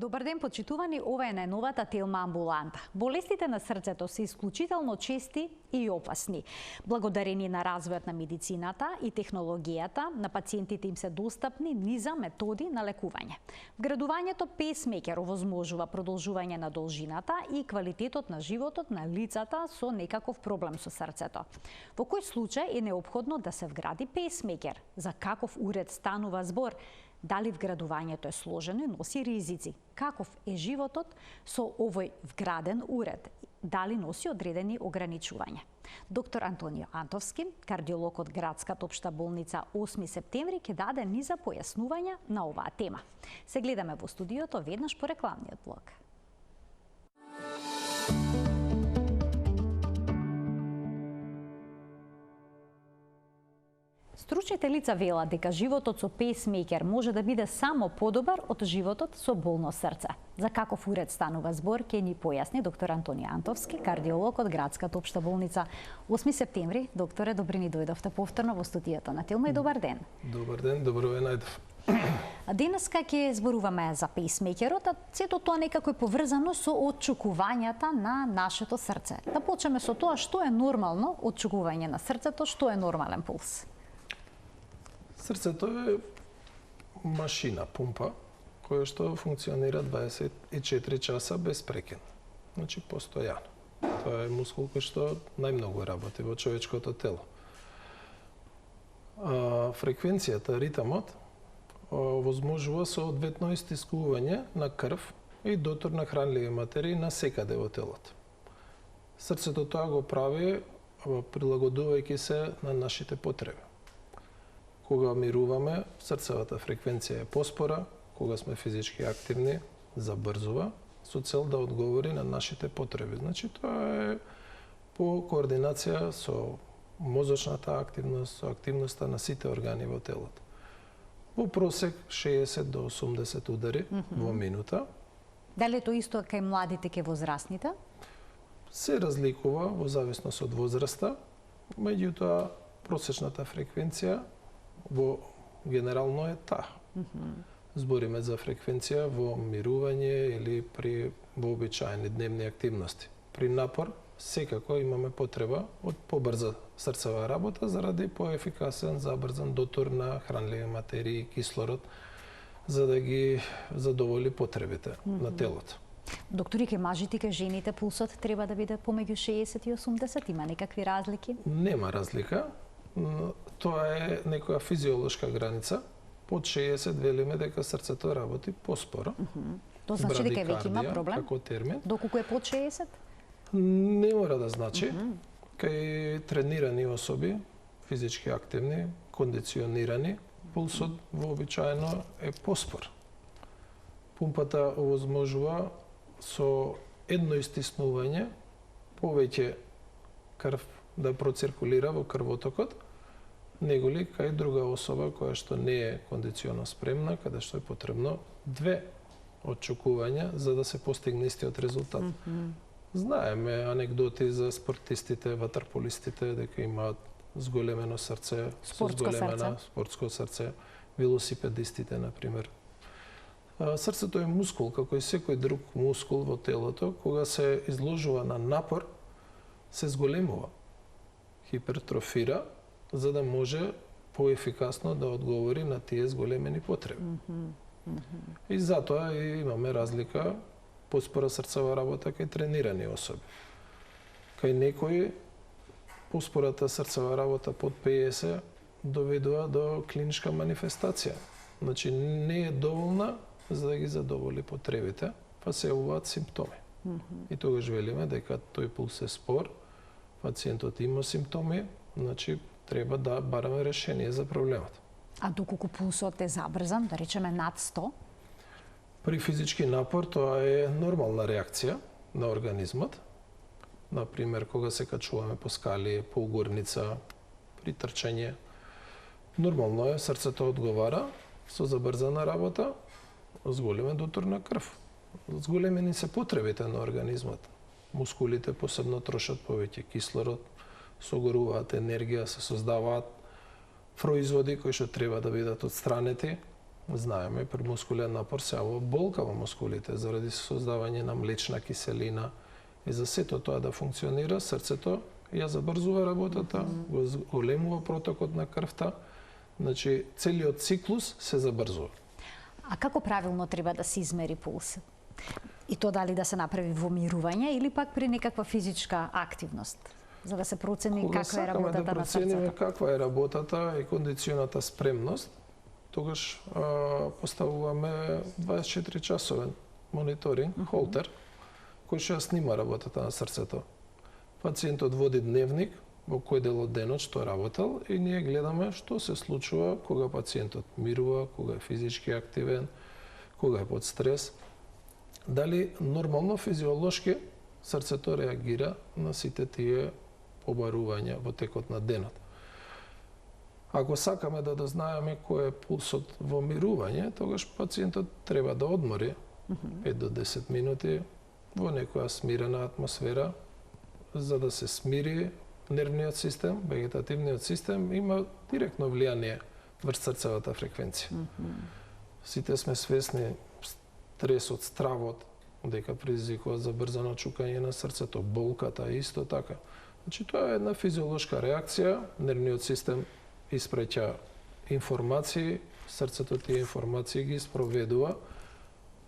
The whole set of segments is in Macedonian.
Добар ден, почитувани, ова е најновата Телма амбуланта. Болестите на срцето се исклучително чести и опасни. Благодарение на развојот на медицината и технологијата, на пациентите им се достапни низа методи на лекување. Вградувањето пейсмекер овозможува продолжување на должината и квалитетот на животот на лицата со некаков проблем со срцето. Во кој случај е неопходно да се вгради пейсмекер? За каков уред станува збор? Дали вградувањето е сложено и носи ризици? Каков е животот со овој вграден уред? Дали носи одредени ограничувања? Доктор Антонио Антовски, кардиолог од Градската општа болница 8 септември, ќе даде низа појаснувања на оваа тема. Се гледаме во студиото веднаш по рекламниот блок. Стручните лица велат дека животот со пейсмекер може да биде само подобар од животот со болно срце. За каков уред станува збор ќе ни појасни доктор Антонио Антовски, кардиолог од Градската општа болница 8 септември. Докторе, добри ни дојдовте повторно во студиото на Телма и добар ден. Добар ден, добро ве најдов. Денеска ќе зборуваме за пейсмекерот, а сето тоа некако е поврзано со отчукувањата на нашето срце. Да почнеме со тоа што е нормално отчукување на срцето, што е нормален пулс. Срцето е машина, пумпа, која што функционира 24 часа без прекин. Значи, постојано. Тоа е мускул кој што најмногу работи во човечкото тело. Фреквенцијата, ритамот, овозможува соодветно истискување на крв и дотор на хранливи материи на секаде во телото. Срцето тоа го прави прилагодувајќи се на нашите потреби. Кога мируваме, срцевата фреквенција е поспора, кога сме физички активни, забрзува, со цел да одговори на нашите потреби. Значи, тоа е по координација со мозочната активност, со активноста на сите органи во телото. Во просек 60 до 80 удари во минута. Дали е тоа исто кај младите, кај возрастните? Се разликува во зависност од возраста, меѓутоа просечната фреквенција во генерално е таа. Збориме за фреквенција во мирување или при вообичаени дневни активности. При напор секако имаме потреба од побрза срцева работа заради поефикасен, забрзан дотор на хранливи материи и кислород за да ги задоволи потребите на телото. Доктори, ке мажите и ке жените пулсот треба да биде помеѓу 60 и 80? Има некакви разлики? Нема разлика. Тоа е некоја физиолошка граница. Под 60 велиме дека срцето работи поспоро. Тоа значи дека веќе има проблем? Како термин. Доколку е под 60? Не мора да значи. Кај тренирани особи, физички активни, кондиционирани, пулсот вообичаено е поспор. Пумпата овозможува со едно истиснување повеќе крв да проциркулира во крвотокот, неголи кај друга особа која што не е кондиционно спремна, каде што е потребно 2 отчукувања за да се постигне истиот резултат. Знаеме анегдоти за спортистите, ватерполистите, дека имаат зголемено срце, спортско срце, велосипедистите, например. Срцето е мускул, како и секој друг мускул во телото, кога се изложува на напор, се зголемува, хипертрофира, за да може поефикасно да одговори на тие зголемени потреби. И затоа имаме разлика поспора срцева работа кај тренирани особи. Кај некои поспората срцева работа под 50 доведува до клиничка манифестација. Значи не е доволна за да ги задоволи потребите, па се јавуваат симптоми. И тогаш велиме дека тој пулс е спор, пациентот има симптоми, значи треба да бараме решение за проблемот. А доколку пулсот е забрзан, да речеме над 100? При физички напор тоа е нормална реакција на организмот. Например, кога се качуваме по скали, по угорница, при трчање, нормално е, срцето одговара со забрзана работа, зголемен дотор на крв. Зголемени се потребите на организмот. Мускулите посебно трошат повеќе кислород, согоруваат енергија, се создаваат производи кои што треба да бидат отстранети, знаеме, при мускулен напор се јавува болка во мускулите заради создавање на млечна киселина. И за сето тоа да функционира, срцето ја забрзува работата, го големува протокот на крвта, значи целиот циклус се забрзува. А како правилно треба да се измери пулс? И то дали да се направи во мирување или пак при некаква физичка активност, за да се процени каква е работата да на срцето? процениме каква е работата и кондиционата спремност, тогаш поставуваме 24 часовен мониторинг, холтер, кој ќе снима работата на срцето. Пациентот води дневник во кој дел од денот што работел и ние гледаме што се случува кога пациентот мирува, кога е физички активен, кога е под стрес. Дали нормално физиолошки срцето реагира на сите тие побарувања во текот на денот. Ако сакаме да дознаеме кој е пулсот во мирување, тогаш пациентот треба да одмори 5 до 10 минути во некоја смирена атмосфера, за да се смири нервниот систем, вегетативниот систем, има директно влијание врз срцевата фреквенција. Сите сме свесни стресот, стравот, дека предизвикува забрзано чукање на срцето, болката исто така. Значи тоа е една физиолошка реакција, нервниот систем испреќа информации, срцето тие информации ги спроведува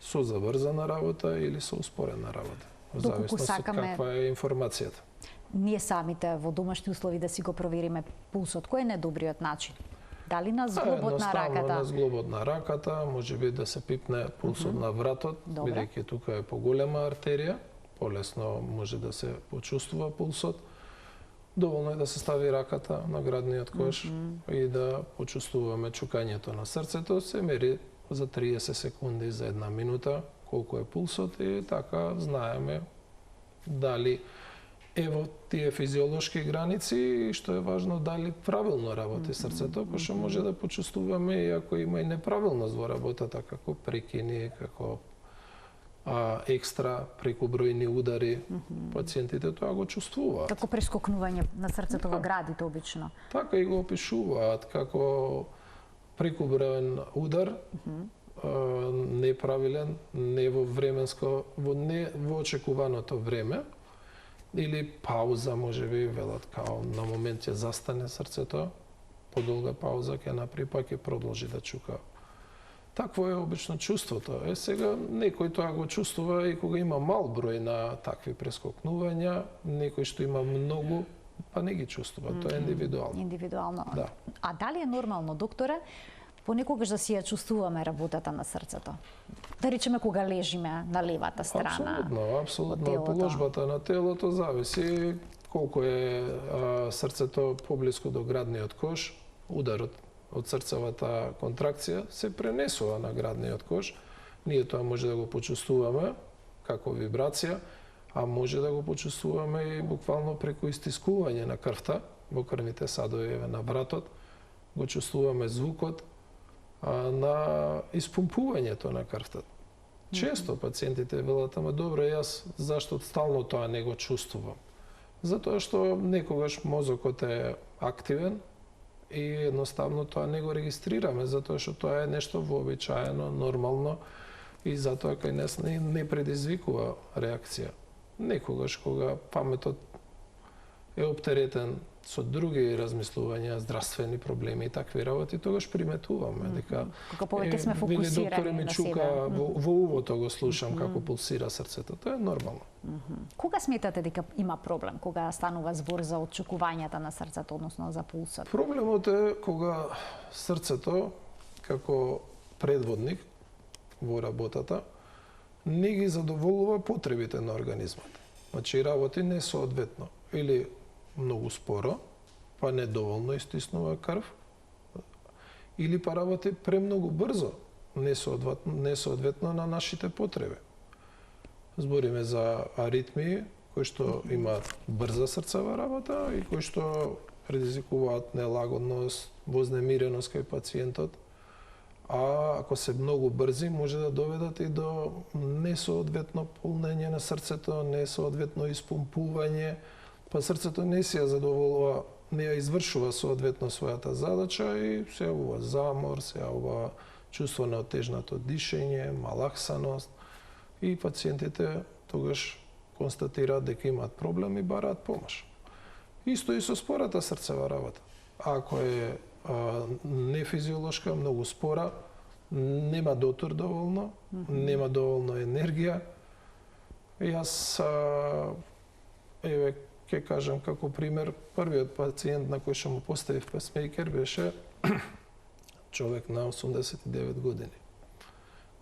со забрзана работа или со успорена работа. Во зависност од каква е информацијата. Ние самите во домашни услови да си го провериме пулсот, кој е најдобриот начин? Дали на зглобот на раката? На зглобот на раката, можеби да се пипне пулсот на вратот, бидејќи тука е поголема артерија, полесно може да се почувствува пулсот. Доволно е да се стави раката на градниот кош и да почувствуваме чукањето на срцето, се мери за 30 секунди, за 1 минута, колку е пулсот и така знаеме дали е во тие физиолошки граници и што е важно дали правилно работи срцето, пошто може да почувствуваме и ако има и неправилност во работата, како прекини, како екстра прекобројни удари, пациентите тоа го чувствуваат. Како прескокнување на срцето во градите обично. Така и го опишуваат како прекоброен удар, неправилен, не во временско, не во очекуваното време, или пауза, можеби, велат, као на момент ќе застане срцето, подолга пауза ќе направи, па ќе продолжи да чука. Такво е обично чувството. Сега некој тоа го чувствува и кога има мал број на такви прескокнувања, некој што има многу, па не ги чувствува. Тоа е индивидуално. Индивидуално. Да. А дали е нормално, докторе, понекогаш да си ја чувствуваме работата на срцето? Да речеме кога лежиме на левата страна. Апсолутно. Положбата на телото зависи колку е срцето поблиску до градниот кош, ударот од срцевата контракција се пренесува на градниот кош. Ние тоа може да го почувствуваме како вибрација, а може да го почувствуваме и буквално преку истискување на крвта во крвните садови на вратот. Го чувствуваме звукот на испумпувањето на крвта. Често пациентите велат, ама добро, јас зашто стално тоа не го чувствувам? Затоа што некогаш мозокот е активен и едноставно тоа не го регистрираме, затоа што тоа е нешто вообичаено, нормално и затоа кај нас не предизвикува реакција. Некогаш кога паметот е оптеретен со други размислувања, здравствени проблеми и такви работи, тогаш приметуваме дека кога повеќе сме фокусирани доктор ми чука во увото го слушам како пулсира срцето, тоа е нормално. Кога сметате дека има проблем кога станува збор за отчекувањата на срцето, односно за пулсот? Проблемот е кога срцето како предводник во работата не ги задоволува потребите на организмот. Значи работи несоодветно или многу споро, па недоволно истиснува крв, или па работи премногу брзо, несоодветно на нашите потреби. Збориме за аритмии, кои што имаат брза срцева работа и кои што предизвикуваат нелагодност, вознемиреност кај пациентот, а ако се многу брзи, може да доведат и до несоодветно полнење на срцето, несоодветно испумпување, па срцето не се ја задоволува, не ја извршува соодветно својата задача и се јавува замор, се јавува чувство на отежнато дишење, малаксаност и пациентите тогаш констатираат дека имаат проблем и бараат помош. Исто и со спората срцева работа. Ако е нефизиолошка, многу спора, нема дотор доволно, нема доволно енергија. Јас еве ќе кажам како пример, првиот пациент на кој што му поставив песмејкер беше човек на 89 години,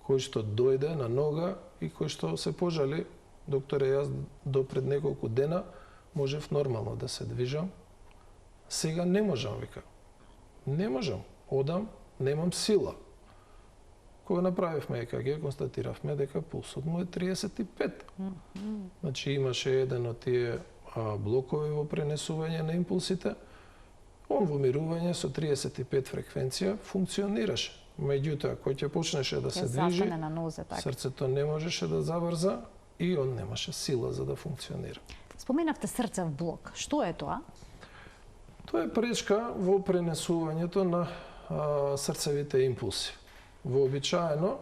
кој што дојде на нога и кој што се пожали: докторе, јас до пред неколку дена можев нормално да се движам, сега не можам, вика. Не можам, одам, немам сила. Кога направивме ЕКГ, констатиравме дека пулсот му е 35. Значи имаше еден од тие блокови во пренесување на импулсите. Он во мирување со 35 фреквенција функционираше. Меѓутоа, кој ќе почнеше да се движи, срцето не можеше да заврза и он немаше сила за да функционира. Споменавте срцев блок. Што е тоа? Тоа е пречка во пренесувањето на срцевите импулси. Вообичаено,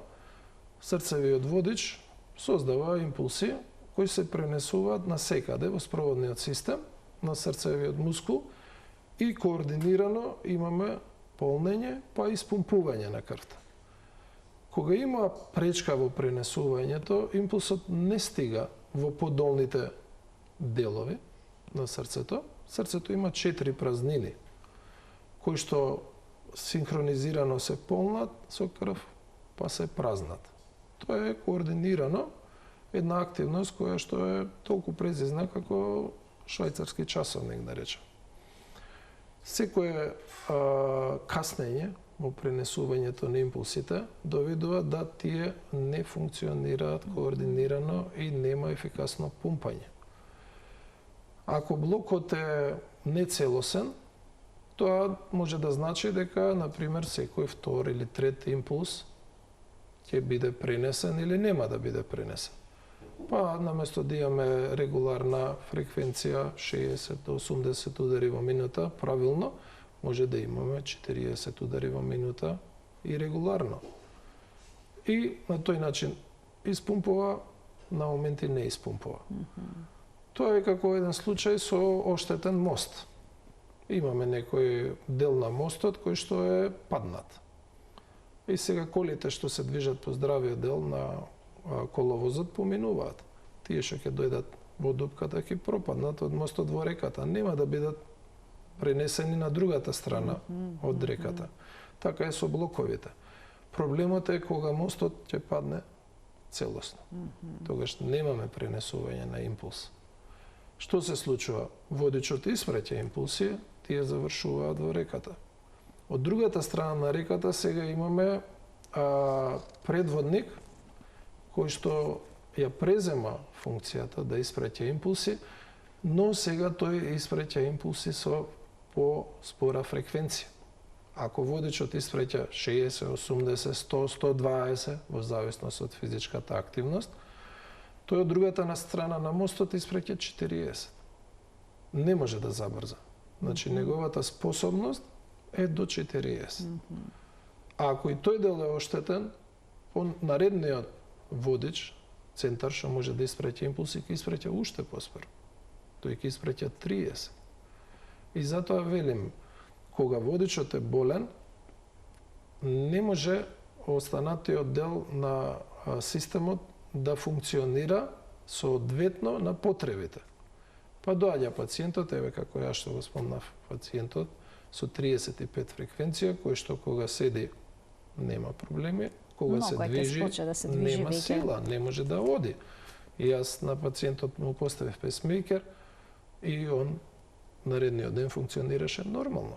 срцевиот водич создава импулси кои се пренесуваат на секаде во спроводниот систем на срцевиот мускул и координирано имаме полнење па испумпување на крвта. Кога има пречка во пренесувањето, импулсот не стига во подолните делови на срцето. Срцето има 4 празнини, кои што синхронизирано се полнат со крв, па се празнат. Тоа е координирано една активност која што е толку презизна како швајцарски часовник, да речем. Секое каснење во пренесувањето на импулсите доведува да тие не функционираат координирано и нема ефикасно пумпање. Ако блокот е нецелосен, тоа може да значи дека, например, секој втор или трет импулс ќе биде пренесен или нема да биде пренесен. Па, наместо да имаме регуларна фреквенција 60 до 80 удари во минута, правилно, може да имаме 40 удари во минута и регуларно. И на тој начин испумпува, на моменти не испумпува. Тоа е како еден случај со оштетен мост. Имаме некој дел на мостот кој што е паднат. И сега колите што се движат по здравиот дел на коловозот поминуваат. Тие што ќе дојдат во дупката ќе пропаднат од мостот во реката. Нема да бидат пренесени на другата страна од реката. Така е со блоковите. Проблемот е кога мостот ќе падне целосно. Тогаш немаме пренесување на импулс. Што се случува? Водичот испраќа импулси, тие завршуваат во реката. Од другата страна на реката сега имаме предводник кој што ја презема функцијата да испраќа импулси, но сега тој испраќа импулси со по-спора фреквенција. Ако водичот испраќа 60, 80, 100, 120, во зависност од физичката активност, тој од другата страна на мостот испраќа 40. Не може да забрза. Значи, неговата способност е до 40. А ако и тој дел е оштетен, по наредниот водич, центар што може да испраќа импулси, ќе испраќа уште поспор. Тој ќе испраќа 30. И затоа велим, кога водичот е болен, не може останатиот дел на системот да функционира соодветно на потребите. Па доаѓа пациентот, еве како ја што го спомнав, пациентот со 35 фреквенција, кој што кога седи нема проблеми, кога се движи, нема сила, не може да оди. И јас на пациентот му поставив песмејкер и он наредниот ден функционираше нормално.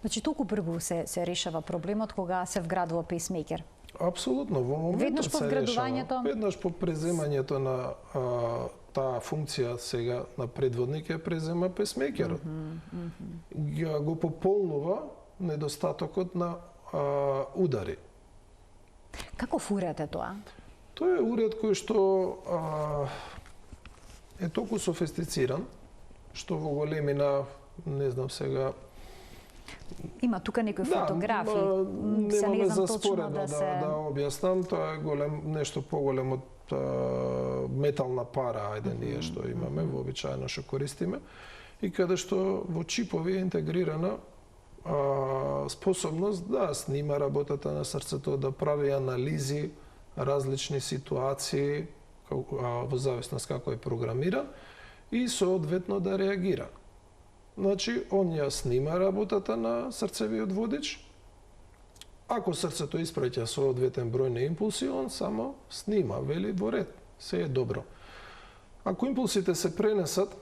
Значи, толку брзо се решава проблемот кога се вградува пейсмејкер? Апсолутно, во моментот се решава. Веднаш по преземањето на таа функција сега на предводник ја презема песмејкерот. Го пополнува недостатокот на удари. Каков уред е тоа? Тоа е уред кој што е толку софистициран, што во големина, не знам сега, Има тука некои фотографии. Немаме за споредно да објаснам, тоа е нешто поголемо од метална пара, ајде ние што имаме, вообичаено што користиме, и каде што во чипови е интегрирана способност да снима работата на срцето, да прави анализи, различни ситуации, во зависност како е програмиран, и соодветно да реагира. Значи, он ја снима работата на срцевиот водич. Ако срцето испраќа соодветен број на импулси, он само снима, вели во ред, се е добро. Ако импулсите се пренесат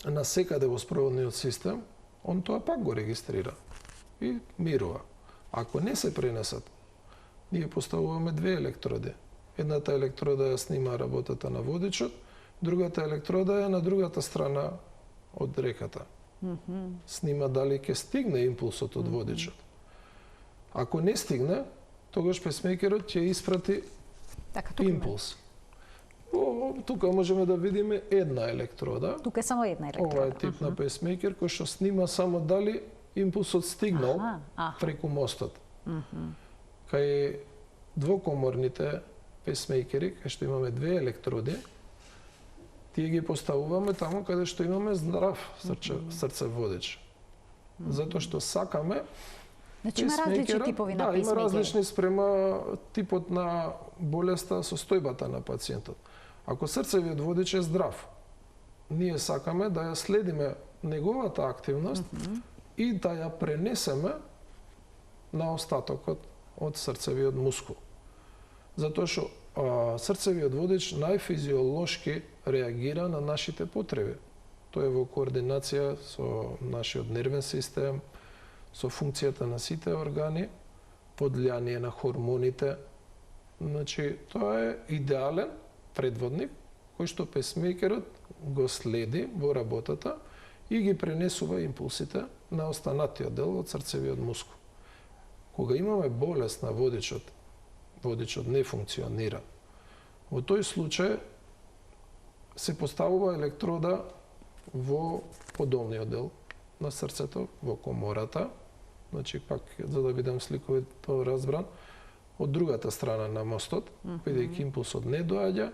на секаде во спроводниот систем, он тоа пак го регистрира и мирува. Ако не се пренесат, ние поставуваме две електроди. Едната електрода ја снима работата на водичот, другата електрода е на другата страна од реката. Снима дали ќе стигне импулсот од водичот. Ако не стигне, тогаш песмекерот ќе испрати импулс. Тука можеме да видиме една електрода. Тука е само една електрода. Ова е тип на песмекер кој што снима само дали импулсот стигнал преку мостот. Кај двокоморните песмекери, кај што имаме две електроди, тие ги поставуваме таму каде што имаме здрав срцеводич. Затоа што сакаме Значи има различни типови на песмекери. Да, има различни спрема типот на болеста, состојбата на пациентот. Ако срцевиот водич е здрав, ние сакаме да ја следиме неговата активност и да ја пренесеме на остатокот од срцевиот мускул. Затоа што срцевиот водич најфизиолошки реагира на нашите потреби. Тој е во координација со нашиот нервен систем, со функцијата на сите органи, под влијание на хормоните. Значи, тоа е идеален предводник кој што песмекерот го следи во работата и ги пренесува импулсите на останатиот дел од срцевиот мускул. Кога имаме болест на водичот не функционира. Во тој случај се поставува електрода во подолниот дел на срцето, во комората, значи пак за да бидам сликовито разбран, од другата страна на мостот, бидејќи импулсот не доаѓа,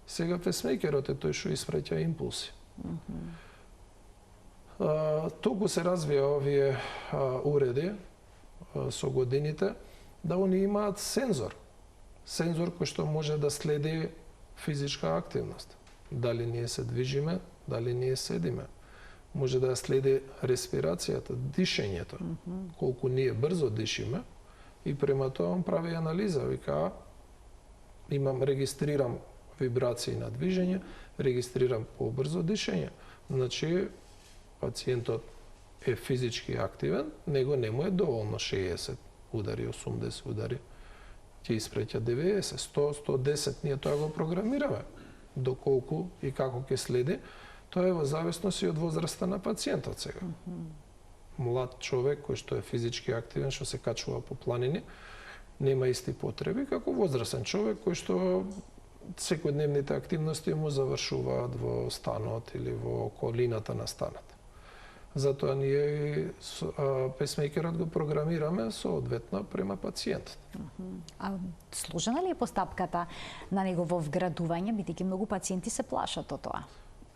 сега песмекерот е тој што испраќа импулси. Толку се развија овие уреди со годините, да они имаат сензор кој што може да следи физичка активност. Дали ние се движиме, дали ние седиме. Може да ја следи респирацијата, дишењето, колку ние брзо дишиме, и према тоа он прави анализа, вика, регистрирам вибрации на движење, регистрирам побрзо дишење. Значи, пациентот е физички активен, него не му е доволно 60 удари, 80 удари. Ќе испреќа 90, 100, 110, ние тоа го програмираме. Доколку и како ќе следи, тоа е во зависност и од возраста на пациентот сега. Млад човек кој што е физички активен, што се качува по планини, нема исти потреби како возрастен човек кој што секојдневните активности му завршуваат во станот или во околината на станот. Затоа ние песмекерот го програмираме соодветно према пациентот. А сложена ли е постапката на негово вградување, бидејќи многу пациенти се плашат од тоа?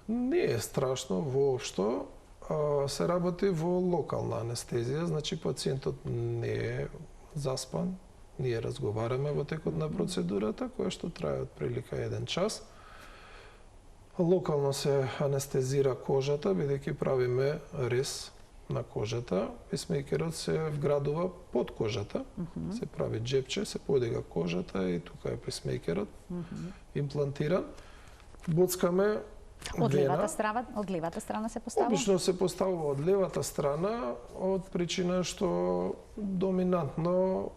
Не е страшно воопшто. Се работи во локална анестезија, значи пациентот не е заспан, ние разговараме во текот на процедурата, која што трае отприлика 1 час. Локално се анестезира кожата, бидејќи правиме рез на кожата. Песмекерот се вградува под кожата, се прави джепче, се подига кожата и тука е песмекерот имплантиран. Боцкаме од левата страна се поставува? Обично се поставува од левата страна, од причина што доминантно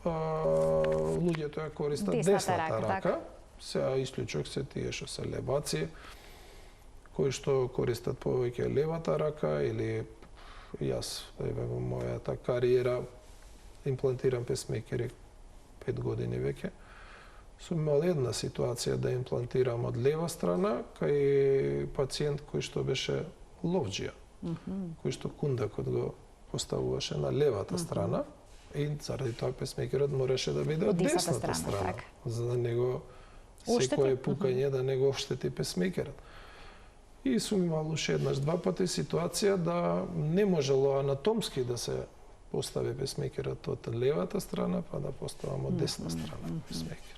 луѓето ја користат десната рака. Сега исклучок се тие што се леваци, кои што користат повеќе левата рака, или јас во мојата кариера имплантирам песмекери 5 години веќе. Сум имал една ситуација да имплантирам од лева страна кај пациент кој што беше ловџија, кој што кундакот го поставуваше на левата страна и заради тоа песмекерот мораше да биде од десната страна, за да не го секое пукање да не го оштети песмекерот. И сум имал уште еднаш-два пати ситуација да не можело анатомски да се постави песмекерот од левата страна, па да поставам од десна страна песмекер.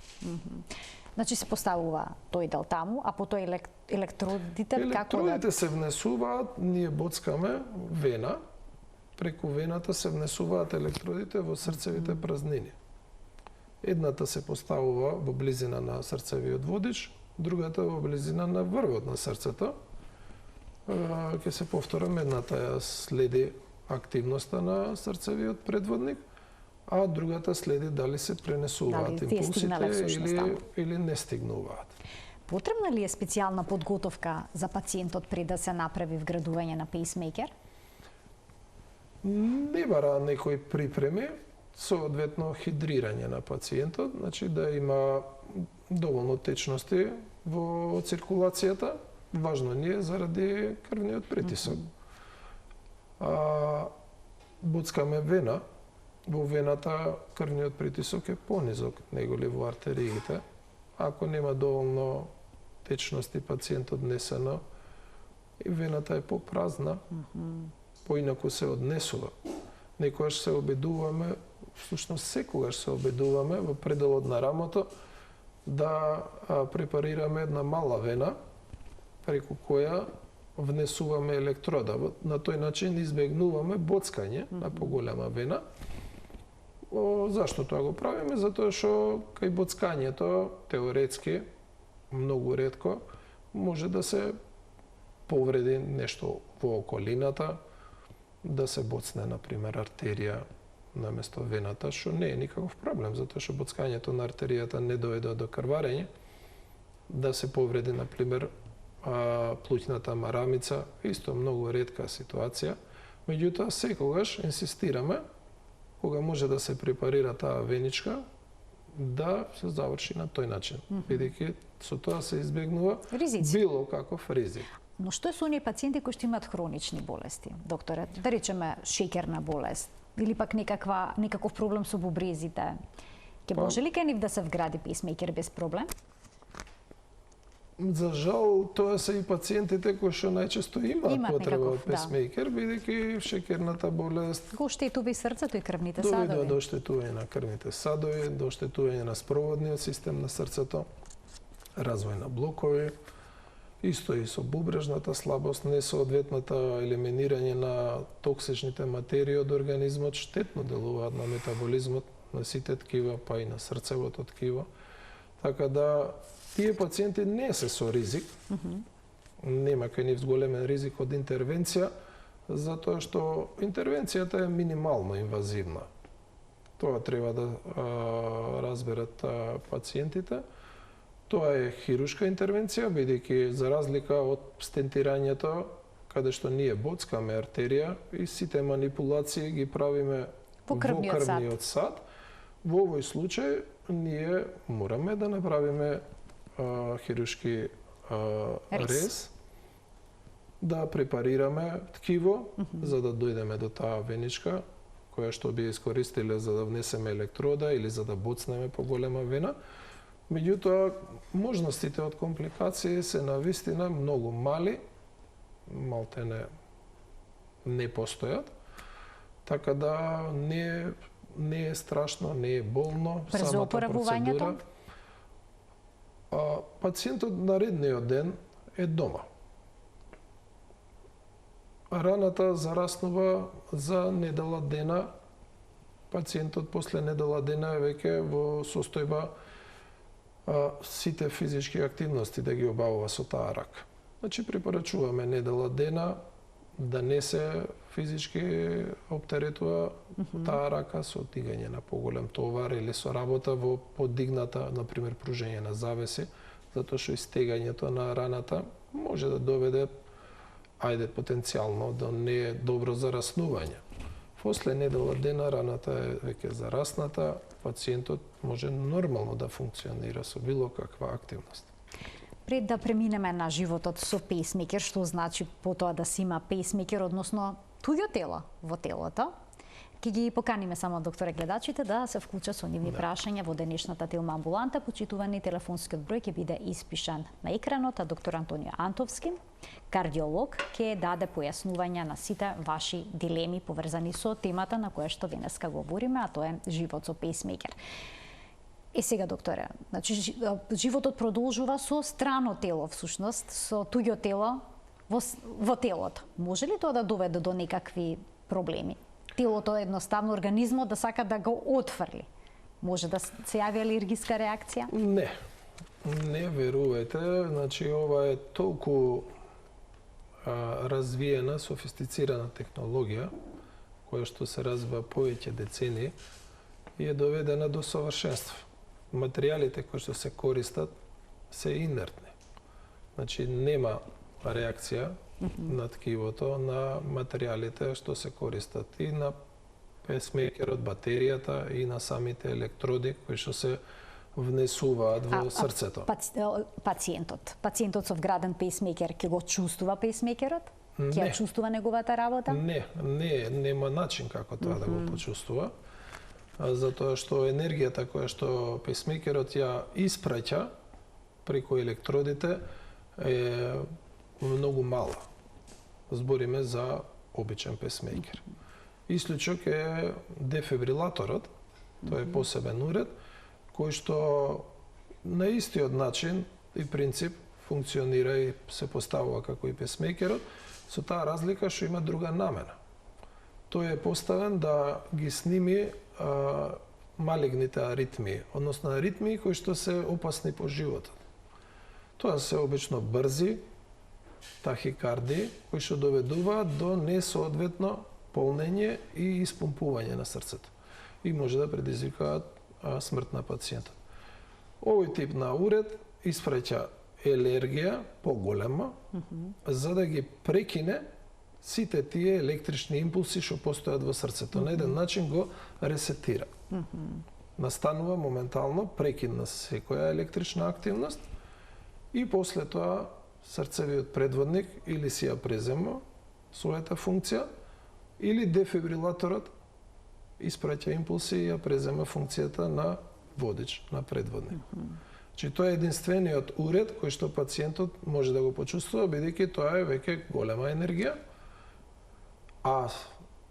Значи се поставува тој дел таму, а потоа електродите како да... Електродите се внесуваат, ние боцкаме вена, преку вената се внесуваат електродите во срцевите празнини. Едната се поставува во близина на срцевиот водич, другата во близина на врвот на срцето. Ќе се повторам, едната ја следи активноста на срцевиот предводник, а другата следи дали се пренесуваат импулсите или не стигнуваат. Потребна ли е специјална подготовка за пациентот пред да се направи вградување на пейсмейкер? Не бара некои припреми, соодветно хидрирање на пациентот, значи да има доволно течности во циркулацијата, важно ни е заради крвниот притисок. Боцкаме вена, во вената крвниот притисок е понизок неголи во артериите. Ако нема доволно течности пациентот однесено, и вената е попразна, поинаку се однесува. Некогаш се обидуваме, всушност секогаш се обидуваме во пределот на рамото да препарираме една мала вена преку која внесуваме електрода. На тој начин избегнуваме боцкање на поголема вена. Зашто тоа го правиме? Затоа што кај боцкањето теоретски многу ретко може да се повреди нешто во околината, да се боцне, например, артерија наместо вената, што не е никаков проблем, затоа што боцкањето на артеријата не доведе до крварење, да се повреди, например, плуќната марамица, исто многу ретка ситуација. Меѓутоа, секогаш инсистираме, кога може да се препарира таа веничка, да се заврши на тој начин, бидејќи со тоа се избегнува било каков ризик. Но што е со оние пациенти кои што имаат хронични болести, докторе? Да речеме шеќерна болест или пак некаков проблем со бубрезите. Ке може ли кај нив да се вгради пейсмейкер без проблем? За жал, тоа се и пациентите кои што најчесто имаат потреба од пейсмейкер, бидејќи шеќерната болест го оштетува и срцето и крвните садови. Доведе до оштетување на крвните садови, до оштетување на спроводниот систем на срцето, развој на блокови, исто и со бубрежната слабост, несоодветната елиминирање на токсичните материи од организмот штетно делуваат на метаболизмот на сите ткива, па и на срцевото ткиво. Така да тие пациенти не се со ризик, нема кај нив големен ризик од интервенција, затоа што интервенцијата е минимално инвазивна. Тоа треба да разберат пациентите. Тоа е хирушка интервенција, бидејќи за разлика од стентирањето, каде што ние боцкаме артерија и сите манипулации ги правиме во крвниот сад, во овој случај ние мораме да направиме хирушки рез, да препарираме ткиво, за да дојдеме до таа веничка, која што би искористиле за да внесеме електрода или за да боцнеме поголема вена. Меѓутоа, можностите од компликации се навистина многу мали, малтене не постојат, така да не е страшно, не е болно самата процедура. Пациентот наредниот ден е дома. Раната зараснува за недела дена. Пациентот после недела дена е веќе во состојба сите физички активности да ги обавува со таа рака. Значи, препорачуваме недела дена да не се физички оптеретува таа рака со дигање на поголем товар или со работа во подигната, например, пружење на завеси, затоа што истегањето на раната може да доведе, потенцијално, до не добро зараснување. После недела дена раната е веќе зарасната, пациентот може нормално да функционира со било каква активност. Пред да преминеме на животот со пейсмейкер, што значи потоа да се има пейсмейкер, односно туѓо тело во телото. Ке ги поканиме само, докторе, гледачите да се вклучат со нивни прашања во денешната Телма амбуланта. Почитувани, телефонскиот број ќе биде испишан на екранот, а доктор Антонио Антовски, кардиолог, ќе даде појаснувања на сите ваши дилеми поврзани со темата на која што денеска говориме, а тоа е живот со пейсмейкер. Сега, докторе, значи животот продолжува со страно тело, всушност, со туѓо тело во телото. Може ли тоа да доведе до некакви проблеми? Телото едноставно, организмот да сака да го отфрли. Може да се јави алергиска реакција? Не верувајте, значи ова е толку развиена, софистицирана технологија, која што се развива повеќе децении и е доведена до совршенство. Материјалите кои што се користат се инертни. Значи нема реакција на ткивото на материјалите што се користат и на песмейкерот, батеријата и на самите електроди кои што се внесуваат во срцето. Пациентот со вграден пейсмейкер ќе го чувствува пейсмейкерот? Ќе ја чувствува неговата работа? Нема начин како тоа да го почувствува. Затоа што енергијата која што пейсмейкерот ја испраќа преку електродите е многу мала. Збориме за обичен песмейкер. Исклучок е дефибрилаторот, тоа е посебен уред, кој што на истиот начин и принцип функционира и се поставува како и песмейкерот, со таа разлика што има друга намена. Тој е поставен да ги сними малигните аритмии, односно аритмии кои што се опасни по животот. Тоа се обично брзи тахикардии кои што доведуваат до несоодветно полнење и испумпување на срцето и може да предизвикаат смрт на пациентот. Овој тип на уред испраќа енергија поголема за да ги прекине сите тие електрични импулси што постојат во срцето. На еден начин го ресетира. Настанува моментално прекид на секоја електрична активност и после тоа срцевиот предводник или си ја презема својата функција или дефибрилаторот испраќа импулси и ја презема функцијата на водич, на предводник. Значи тоа е единствениот уред кој што пациентот може да го почувствува бидејќи тоа е веќе голема енергија, а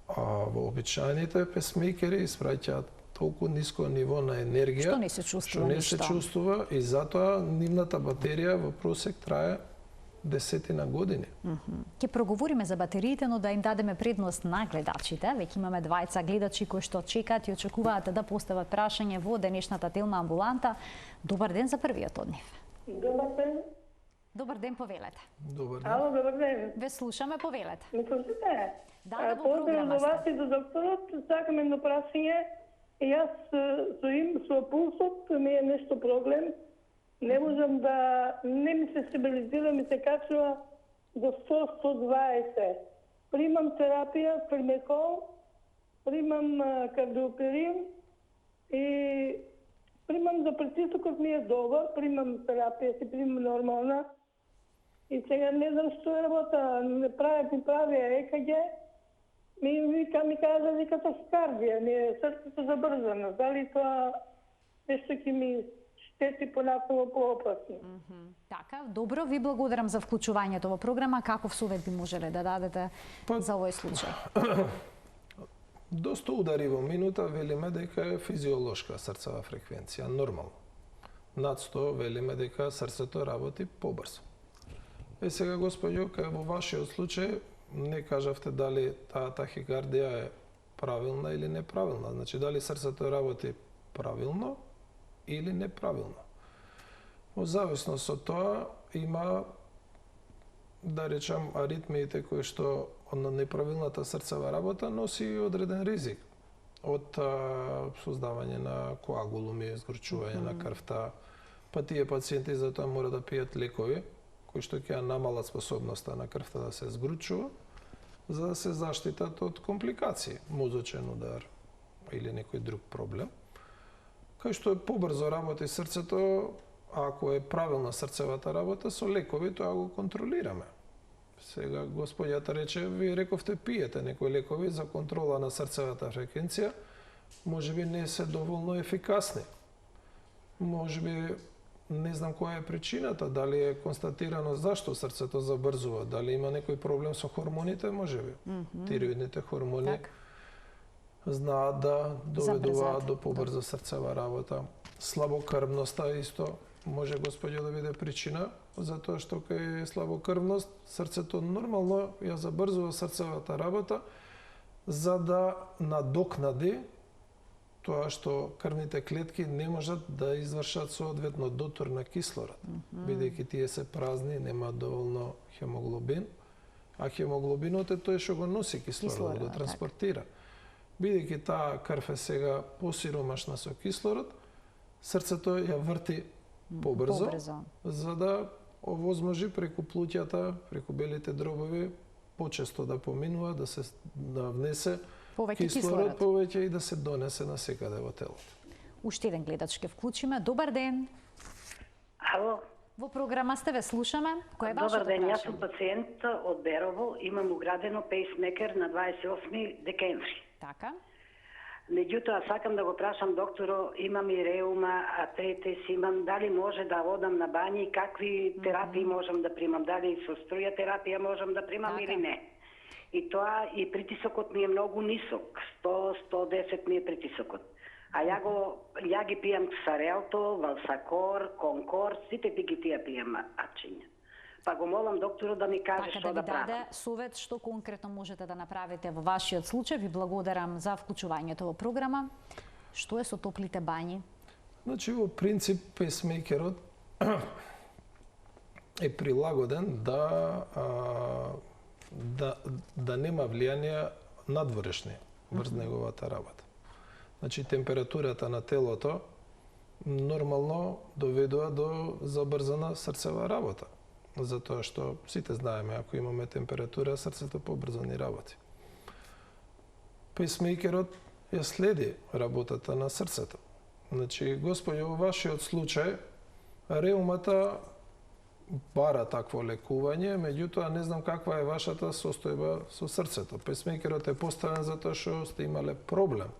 во обичајните песмейкери испраќаат толку ниско ниво на енергија што не се чувствува и затоа нивната батерија во просек трае десетина години. Ќе проговориме за батериите, но да им дадеме предност на гледачите. Веќе имаме двајца гледачи кои што чекаат и очекуваат да постават прашање во денешната Телма амбуланта. Добар ден за првиот од нив. Добар ден. Добар ден, повелете. Добар ден. Ало, добар ден. Ве слушаме, повелете. Ме слушате? Да, во Поздрав програма за вас сте. и за докторот. Сакам едно прашање. И јас со пулсот ми е нешто проблем. Не можам да... Не ми се стабилизира, ми се качува до 100-120. Примам терапија, примекол, примам кардиоперин и примам за притисокот ми е добар, примам терапија, си примам нормална. И сега не знам што е работа, ми прави ЕКГ, ми кажа дека тахикардија, ми е срцето забрзано. Дали тоа нешто ќе ми штети понатаму поопасно? Така, добро, ви благодарам за вклучувањето во програма. Каков совет би можеле да дадете за овој случај? До 100 удари во минута велиме дека е физиолошка срцева фреквенција, нормално. Над 100 велиме дека срцето работи побрзо. Сега, господјо, кај во вашиот случај, не кажавте дали таа тахикардија е правилна или неправилна. Значи, дали срцето работи правилно или неправилно. Во зависност од тоа има, да речам, аритмиите кои што на неправилната срцева работа носи и одреден ризик од создавање на коагулуми, згорчување на крвта, па тие пациенти затоа мора да пијат лекови кои што ќе намалат способноста на крвта да се згручува, за да се заштитат од компликации, мозочен удар или некој друг проблем. Кај што побрзо работи срцето, ако е правилна срцевата работа, со лекови тоа го контролираме. Сега господјата рече, ви рековте пиете некои лекови за контрола на срцевата фреквенција, можеби не се доволно ефикасни. Можеби не знам која е причината, дали е констатирано зашто срцето забрзува, дали има некој проблем со хормоните, можеби. Тироидните хормони знаат да доведуваат до побрза срцева работа. Слабокрвноста исто може господјо да биде причина, затоа што кај слабокрвност срцето нормално ја забрзува срцевата работа за да надокнади тоа што крвните клетки не можат да извршат соодветно дотор на кислород, бидејќи тие се празни, немаат доволно хемоглобин, а хемоглобинот е тој што го носи кислород, го транспортира. Бидејќи таа крв е сега посиромашна со кислород, срцето ја врти побрзо, за да овозможи преку плуќата, преку белите дробови, почесто да поминува, да внесе кислород повеќе и да се донесе на секаде во телото. Уште еден гледач ќе вклучиме. Добар ден. Ало. Во програма сте, ве слушаме. Кој е вашето Добар ден, прашање? јас сум пациент од Берово, имам уградено пейсмекер на 28 декември. Така. Меѓутоа, сакам да го прашам докторо, имам и реума, артритис, имам, дали може да одам на бањи, какви терапии можам да примам, дали со струја терапија можам да примам или не. И тоа, и притисокот ми е многу нисок, 100-110 ми е притисокот. А ја ги пијам Ксарелто, Валсакор, Конкор, сите ги тие пијам арчиња. Па го молам докторот да ми каже што да правам. Така да ви даде совет што конкретно можете да направите во вашиот случај. Ви благодарам за вклучувањето во програма. Што е со топлите бањи? Значи, во принцип, пейсмейкерот е прилагоден да нема влијанија надворешни врз неговата работа. Значи, температурата на телото нормално доведува до забрзана срцева работа. Затоа што сите знаеме, ако имаме температура, срцето побрзо ни работи. Пейсмейкерот ја следи работата на срцето. Значи, господи, во вашиот случај, реумата бара такво лекување, меѓутоа не знам каква е вашата состојба со срцето. Пейсмейкерот е поставен затоа што сте имале проблем.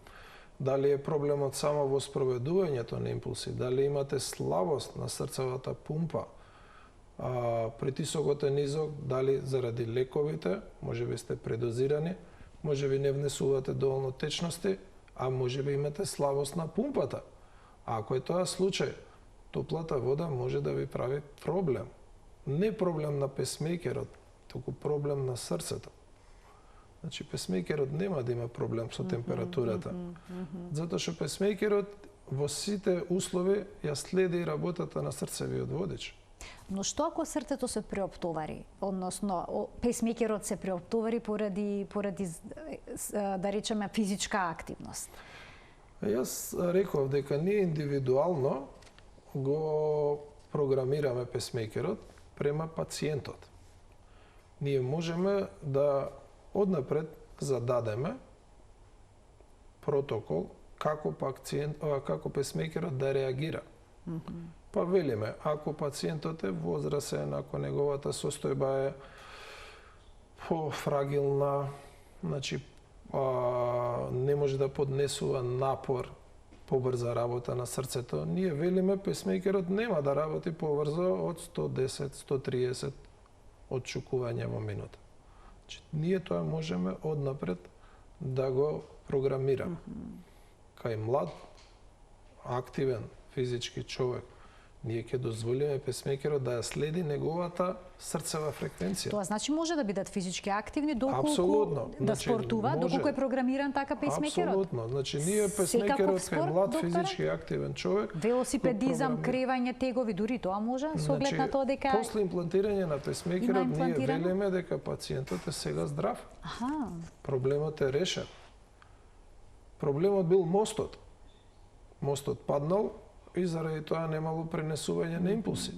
Дали е проблемот само во спроведувањето на импулси, дали имате слабост на срцевата пумпа, притисокот е низок, дали заради лековите, можеби сте предозирани, можеби не внесувате доволно течности, а можеби имате слабост на пумпата. А ако е тоа случај, топлата вода може да ви прави проблем. Не проблем на пейсмейкерот, туку проблем на срцето. Значи, пейсмейкерот нема да има проблем со температурата. Затоа што пейсмейкерот во сите услови ја следи работата на срцевиот водич. Но што ако срцето се преоптовари? Односно, пейсмейкерот се преоптовари поради да речеме, физичка активност? Јас реков дека ние индивидуално го програмираме пейсмейкерот према пациентот. Ние можеме да однапред зададеме протокол како пейсмейкерот да реагира. Па велиме, ако пациентот е возрасен, ако неговата состојба е пофрагилна, значи не може да поднесува напор, побрза работа на срцето, ние велиме пейсмейкерот нема да работи побрзо од 110-130 отчукувања во минута. Значи, ние тоа можеме однапред да го програмираме. Кај млад, активен физички човек, ние ќе дозволиме пейсмейкерот да ја следи неговата срцева фреквенција. Тоа значи може да бидат физички активни доколку Апсолутно. да спортуваат, доколку е програмиран така пейсмейкерот. Апсолутно. Значи ние пейсмейкерот кај млад физички активен човек, велосипедизам, кревање, тегови, дури тоа може со оглед на тоа дека после имплантирање на пейсмейкерот ние велиме дека пациентот е сега здрав. Проблемот е решен. Проблемот бил мостот. Мостот паднал и заради тоа немало пренесување на импулси.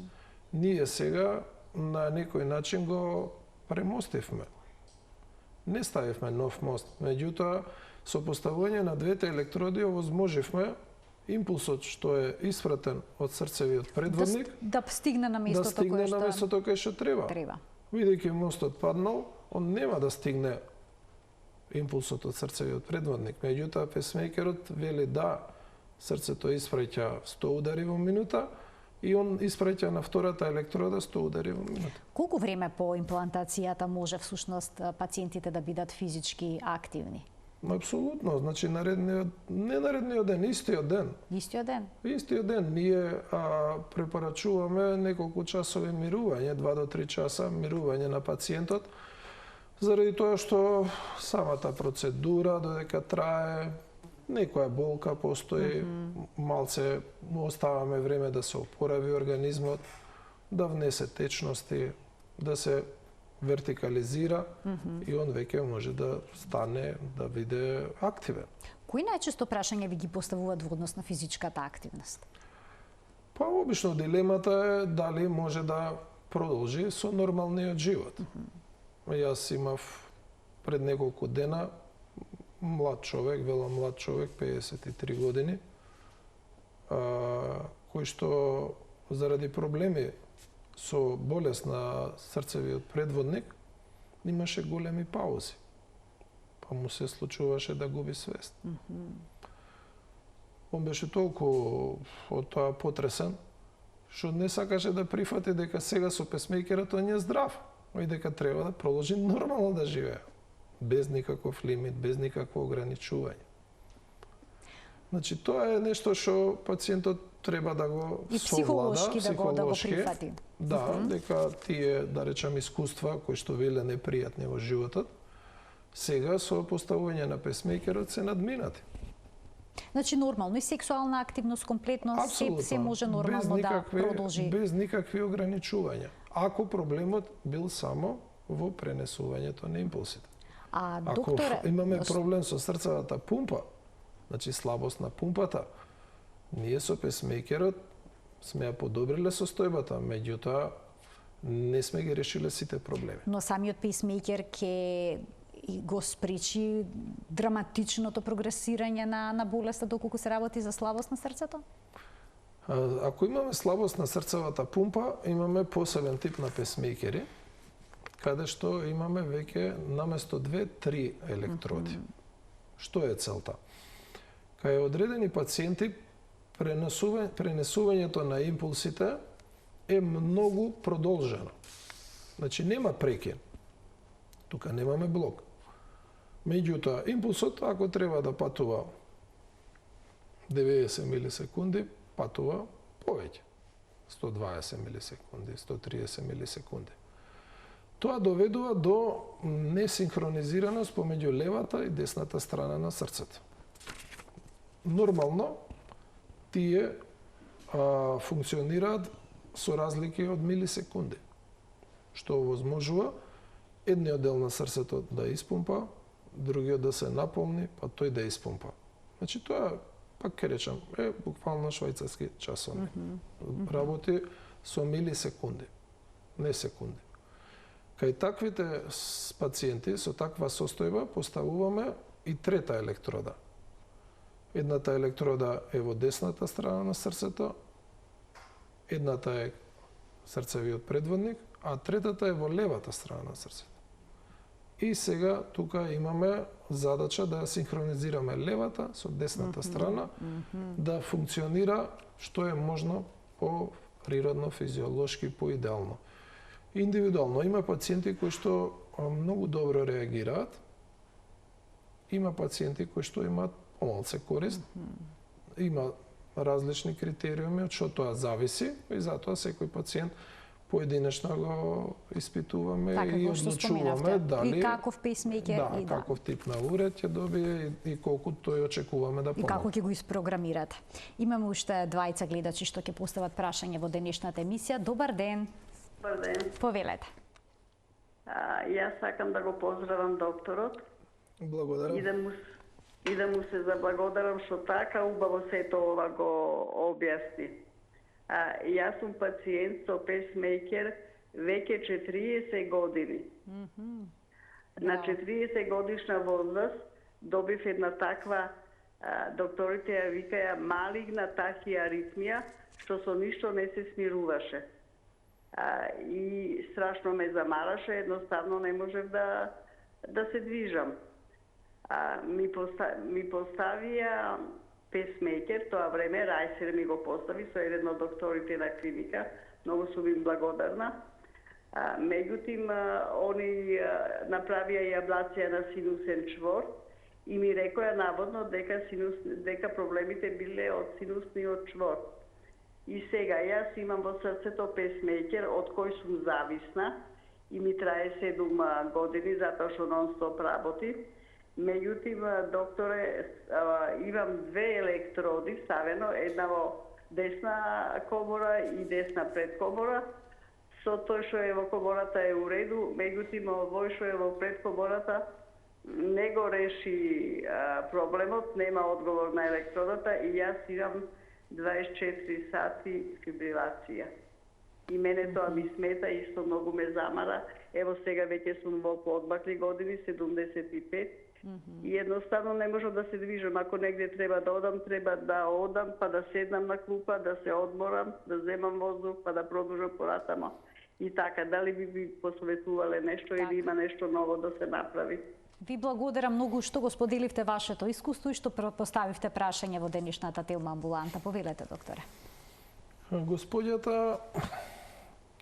Ние сега на некој начин го премостивме. Не ставивме нов мост, меѓутоа со поставување на двете електроди овозможивме импулсот што е испратен од срцевиот предводник да стигне на местото кај што треба. Бидејќи мостот паднал, он нема да стигне импулсот од срцевиот предводник. Меѓутоа, песмејкерот вели да, срцето испраќа 100 удари во минута и он испраќа на втората електрода 100 удари во минута. Колку време по имплантацијата може всушност пациентите да бидат физички активни? Апсолутно, значи не наредниот ден, истиот ден. Истиот ден? Истиот ден ние препорачуваме неколку часови мирување, 2 до 3 часа мирување на пациентот, заради тоа што самата процедура додека трае, некоја болка постои, малце му оставаме време да се опорави организмот, да внесе течности, да се вертикализира и он веќе може да стане, да биде активен. Кои најчесто прашања ви ги поставуваат во однос на физичката активност? Па обично дилемата е дали може да продолжи со нормалниот живот. Јас имав пред неколку дена млад човек, вело млад човек, 53 години, кој што заради проблеми со болест на срцевиот предводник имаше големи паузи. Па му се случуваше да губи свест. Он беше толку од тоа потресен, што не сакаше да прифати дека сега со песмејкерот он е здрав и дека треба да продолжи нормално да живее, без никаков лимит, без никакво ограничување. Значи, тоа е нешто што пациентот треба да го и психолошки совлада, да го прифати. Да, дека тие, да речам, искуства кои што биле непријатни во животот, сега со поставување на песмејкерот се надминати. Значи нормално и сексуална активност комплетно се може нормално да продолжи. Без никакви ограничувања. Ако проблемот бил само во пренесувањето на импулсите. Ако имаме проблем со срцевата пумпа, значи слабост на пумпата, ние со песмејкерот сме ја подобриле состојбата, меѓутоа не сме ги решиле сите проблеми. Но самиот песмејкер ќе го спречи драматичното прогресирање на болеста доколку се работи за слабост на срцето? Ако имаме слабост на срцевата пумпа, имаме посебен тип на песмејкери, каде што имаме веќе наместо 2-3 електроди. Што е целта? Кај одредени пациенти пренесувањето на импулсите е многу продолжено. Значи нема прекин. Тука немаме блок. Меѓутоа, импулсот, ако треба да патува 90 милисекунди, патува повеќе. 120 милисекунди, 130 милисекунди. Тоа доведува до несинхронизираност помеѓу левата и десната страна на срцето. Нормално, тие функционираат со разлики од милисекунди, што овозможува едниот дел на срцето да испумпа, другиот да се наполни, па тој да испумпа. Значи тоа, пак ќе речам, е буквално швајцарски часовник. Работи со милисекунди, не секунди. Кај таквите пациенти со таква состојба поставуваме и трета електрода. Едната електрода е во десната страна на срцето, едната е срцевиот предводник, а третата е во левата страна на срцето. И сега тука имаме задача да синхронизираме левата со десната страна, да функционира што е можно по природно, физиолошки, поидеално. Индивидуално има пациенти кои што многу добро реагираат, има пациенти кои што имаат помалце корист, има различни критериуми од што тоа зависи и затоа секој пациент поединечно го испитуваме и одлучуваме дали и каков песмејкер и каков тип на уред ќе добие и колку тој очекуваме да помогне. И како ќе го испрограмирате. Имаме уште двајца гледачи што ќе постават прашање во денешната емисија. Добар ден. Добар ден. Повелете. Јас сакам да го поздравам докторот. Благодарам. И да му се заблагодарам што така убаво сето ова го објасни. Јас сум пациент со песмејкер веќе 40 години. На 40 годишна возраст добив една таква, докторите ја викаја малигна тахиаритмија, што со ништо не се смируваше. и страшно ме замараше, едноставно не можев да се движам. Ми поставија песмейкер, тоа време Рајсер ми го постави со еден од докторите на клиника, многу сум им благодарна. Меѓутим, они направија и аблација на синусен чвор и ми рекоја наводно дека проблемите биле од синусниот чвор. И сега јас имам во срцето песмейкер од кој сум зависна и ми трае 7 години затоа што нон-стоп работи. Меѓутим, докторе, имам 2 електроди ставено, една во десна комора и десна предкомора. Со тој што е во комората е у реду, меѓутим, овој што е во предкомората не го реши проблемот, нема одговор на електродата и јас имам 24 сати фибрилација. И мене тоа ми смета, исто многу ме замара. Ево сега веќе сум во поодмакли години, 75. И едноставно не можам да се движам. Ако негде треба да одам, па да седнам на клупа, да се одморам, да земам воздух, па да продолжам поратама. И така, дали би посоветувале нешто или има нешто ново да се направи? Ви благодарам многу што го споделивте вашето искуство и што поставивте прашање во денешната тема амбуланта. Повелете, докторе. Господјата,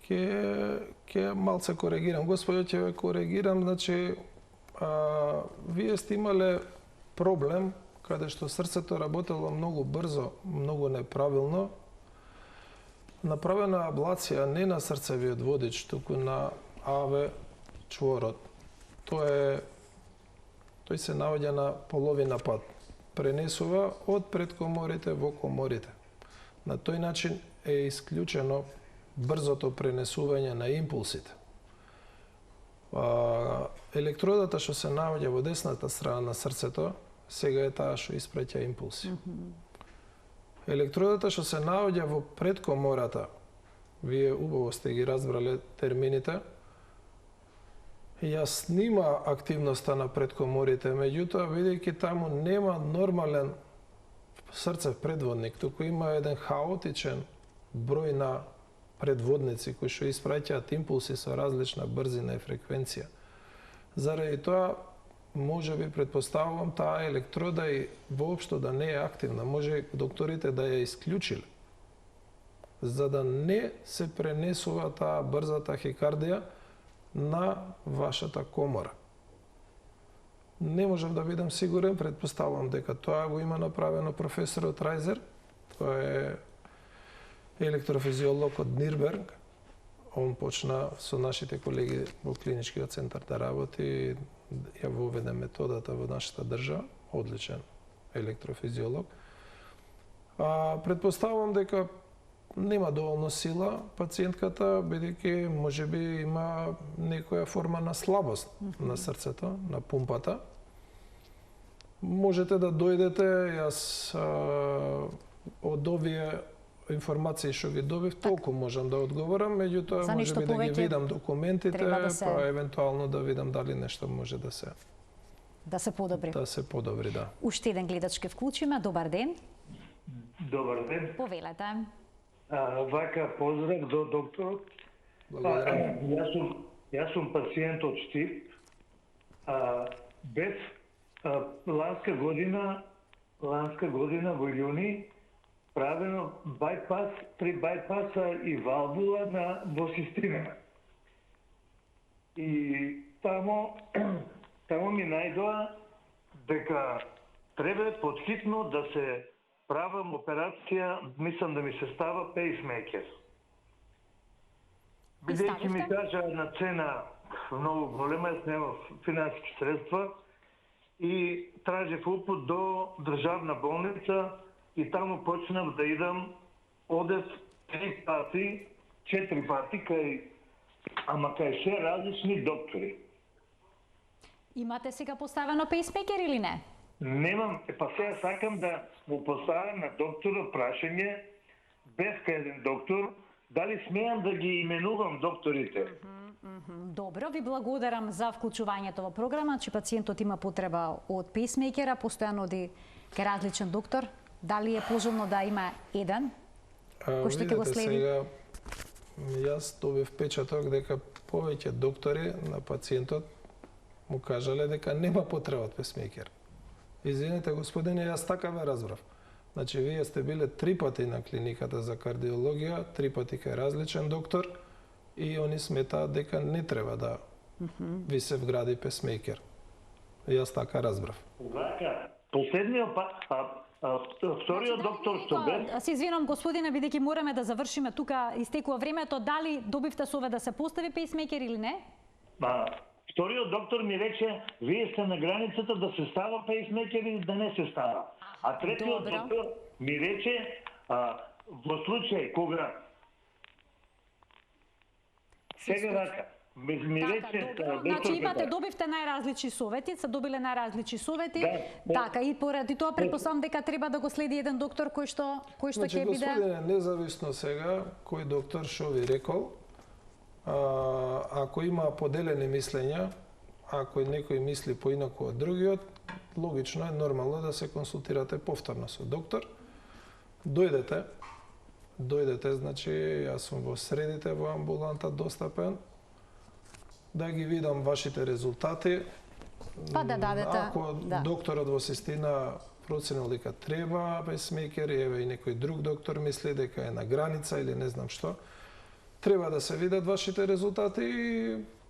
ќе малце коригирам. Господја, ќе ве коригирам, значи, вие сте имале проблем каде што срцето работело многу брзо, многу неправилно. Направена аблација не на срцевиот водич, туку на АВ чворот. Тој се наоѓа на половина пат. Пренесува од предкоморите во коморите. На тој начин е исклучено брзото пренесување на импулсите. Електродата што се наоѓа во десната страна на срцето, сега е таа што испраќа импулси. Електродата што се наоѓа во предкомората, вие убаво сте ги разбрале термините, ја снима активноста на предкоморите, меѓутоа, бидејќи таму нема нормален срцев предводник, туку има еден хаотичен број на предводници кои што испраќаат импулси со различна брзина и фреквенција. Заради тоа, може би предпоставувам таа електрода и воопшто да не е активна. Може докторите да ја исклучиле, за да не се пренесува таа брза тахикардија на вашата комора. Не можам да бидам сигурен, предпоставувам дека тоа го има направено професорот Рајсер. Тоа е електрофизиолог од Нирнберг. Он почна со нашите колеги во клиничкиот центар да работи, ја воведе методата во нашата држава, одличен електрофизиолог. Предпоставувам дека нема доволно сила пациентката, бидејќи можеби има некоја форма на слабост на срцето, на пумпата. Можете да дојдете, јас од овие информации што ги добив, толку можам да одговорам, меѓутоа можеби да ги видам документите, па евентуално да видам дали нешто може да се подобри. Да се подобри, да. Уште еден гледач ке вклучиме. Добар ден. Добар ден. Повелете. Вака поздрав до докторот. Благодарам. Јас сум пациент од Штип. Без ланска година во јуни правено бајпас, 3 бајпаса и валвула во системата. И тамо ми најдоа дека треба подхитно да се правам операција, мислам да ми се става пейсмейкер. Бидејќи ми кажа на цена многу голема, јас немам финансиски средства и тражев упут до државна болница и таму почнав да идам, одев 3 пати, 4 пати кај се различни доктори. Имате сега поставено пейсмейкер или не? Немам, па сега сакам да му поставам на докторот прашање, без кај еден доктор, дали смеам да ги именувам докторите. Добро, ви благодарам за вклучувањето во програма, че пациентот има потреба од пейсмейкера, постојано оди кај различен доктор. Дали е пожелно да има еден кој што ќе го следи? Сега, Јас добив впечаток дека повеќе доктори на пациентот му кажале дека нема потреба од песмејкер. Извинете, господине, јас така ве разбрав. Значи, вие сте биле 3 пати на клиниката за кардиологија, 3 пати кај различен доктор и они сметаат дека не треба да ви се вгради песмејкер. Јас така разбрав. Вака, последниот вториот доктор што бе... Се извинам, господине, бидејќи мораме да завршиме тука, истекува времето, дали добивте совет да се постави пейсмейкер или не? Вториот доктор ми рече, вие сте на границата да се става пейсмейкер или да не се става. А третиот доктор ми рече, во случај кога... Сега вака, ми рече... Значи добивте најразлични совети, се добиле најразлични совети. Така, и поради тоа претпоставам дека треба да го следи еден доктор кој што ќе биде... Господине, независно сега кој доктор што ви рекол, ако има поделени мислења, ако некој мисли поинаку од другиот, логично е, нормално да се консултирате повторно со доктор. Дојдете, значи јас сум во средите во амбуланта достапен, да ги видам вашите резултати. Па да дадете. Ако докторот во систина проценил дека треба песмејкер, еве и некој друг доктор мисли дека е на граница или не знам што, треба да се видат вашите резултати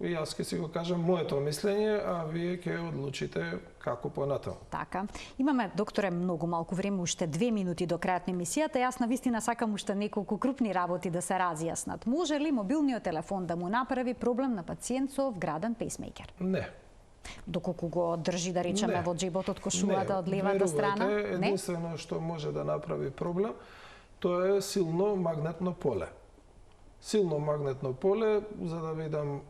и јас ќе си го кажам моето мислење, а вие ќе одлучите како понатаму. Така. Имаме, докторе, многу малку време, уште 2 минути до крајот на емисијата. Јас навистина сакам уште неколку крупни работи да се разјаснат. Може ли мобилниот телефон да му направи проблем на пациент со вграден пейсмейкер? Не. Доколку го држи, да речеме, во џебот од кошулата, од левата страна? Не, единствено што може да направи проблем, тоа е силно магнетно поле. Силно магнетно поле, за да бидам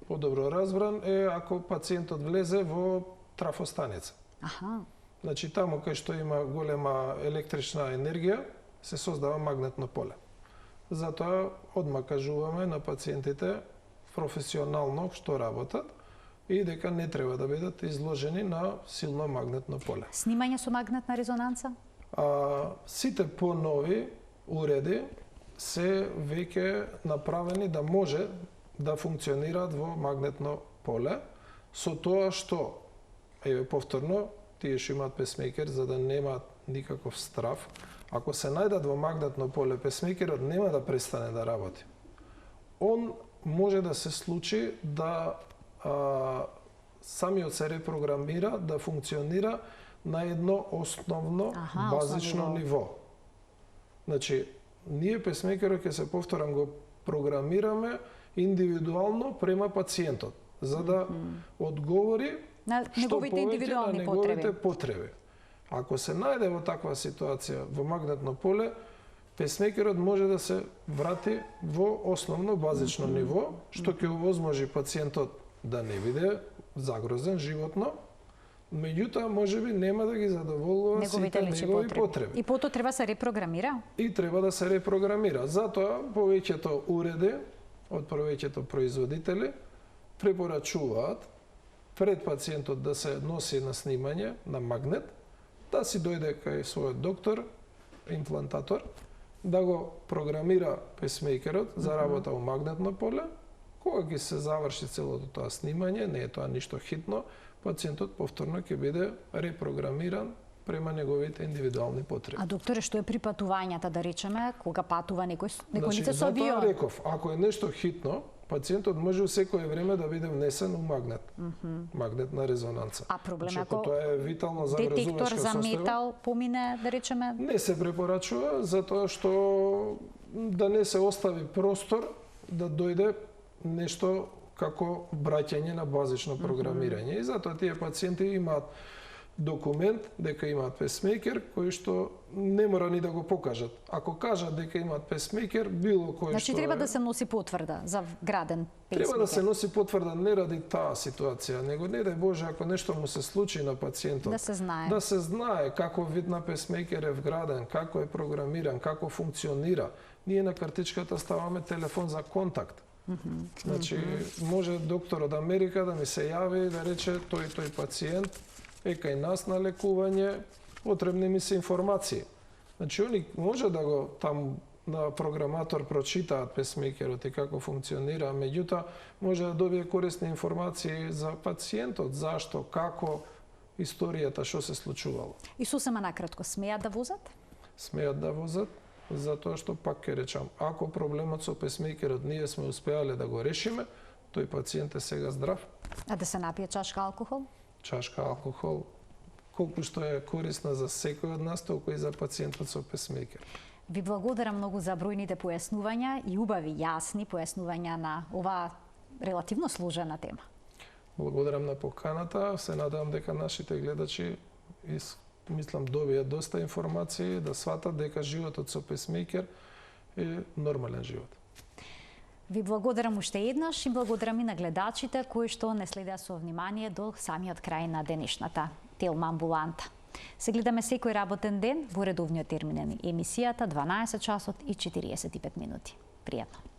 подобро разбран, е ако пациентот влезе во трафостаница. Значи, таму кај што има голема електрична енергија, се создава магнетно поле. Затоа, одма кажуваме на пациентите професионално што работат и дека не треба да бидат изложени на силно магнетно поле. Снимање со магнетна резонанца? Сите понови уреди се веќе направени да може да функционираат во магнетно поле, со тоа што, еве повторно, тие што имаат песмејкер, за да немаат никаков страв, ако се најдат во магнетно поле, песмејкерот нема да престане да работи. Он може да се случи да самиот се репрограмира, да функционира на едно основно базично ниво. Значи, ние песмејкерот, ќе се повторам, го програмираме индивидуално према пациентот, за да одговори на неговите индивидуални потреби. Ако се најде во таква ситуација во магнетно поле, песмејкерот може да се врати во основно базично ниво, што ќе овозможи пациентот да не биде загрозен животно, меѓутоа можеби нема да ги задоволува сите негови потреби. И потоа треба се репрограмира? И треба да се репрограмира. Затоа повеќето уреди од повеќето производители препорачуваат пред пациентот да се носи на снимање на магнет, да си дојде кај својот доктор, имплантатор, да го програмира песмејкерот за работа во магнетно поле. Кога ќе се заврши целото тоа снимање, не е тоа ништо хитно, пациентот повторно ќе биде репрограмиран према неговите индивидуални потреби. А докторе, што е при патувањата, да речеме, кога патува некој лице со авион? Затоа реков, ако е нешто хитно, пациентот може во секое време да биде внесен у магнет, магнетна резонанца. А проблем ако тоа е витално загрозувачка детектор за метал помине, да речеме? Не се препорачува, затоа што да не се остави простор да дојде нешто како браќање на базично програмирање. И затоа тие пациенти имаат документ дека имаат песмејкер, кој што не мора ни да го покажат. Ако кажат дека имаат песмејкер, било кој значи, што треба да се носи потврда за вграден песмејкер. Треба да се носи потврда не ради таа ситуација, него не дај Боже ако нешто му се случи на пациентот. Да се знае. Да се знае како вид на песмејкер е вграден, како е програмиран, како функционира. Ние на картичката ставаме телефон за контакт. Значи, може доктор од Америка да ми се јави и да рече тој пациент е кај нас на лекување, потребни ми се информации. Значи, они може да го таму на програматор прочитаат песмейкерот и како функционира, меѓутоа може да добие корисни информации за пациентот, зашто, како, историјата, што се случувало. И сосема накратко, смеат да возат? Смеат да возат, затоа што, пак ќе речам, ако проблемот со песмейкерот ние сме успеале да го решиме, тој пациент е сега здрав. А да се напие чашка алкохол? Чашка алкохол, колку што е корисна за секој од нас, толку и за пациентот со песмейкер. Ви благодарам многу за бројните појаснувања и убави, јасни појаснувања на оваа релативно сложена тема. Благодарам на поканата, се надевам дека нашите гледачи мислам добија доста информации да сватат дека животот со песмейкер е нормален живот. Ви благодарам уште еднаш и благодарам и на гледачите кои што не следеа со внимание до самиот крај на денешната Телма амбуланта. Се гледаме секој работен ден во редовниот термин на емисијата 12 часот и 45 минути. Пријатно.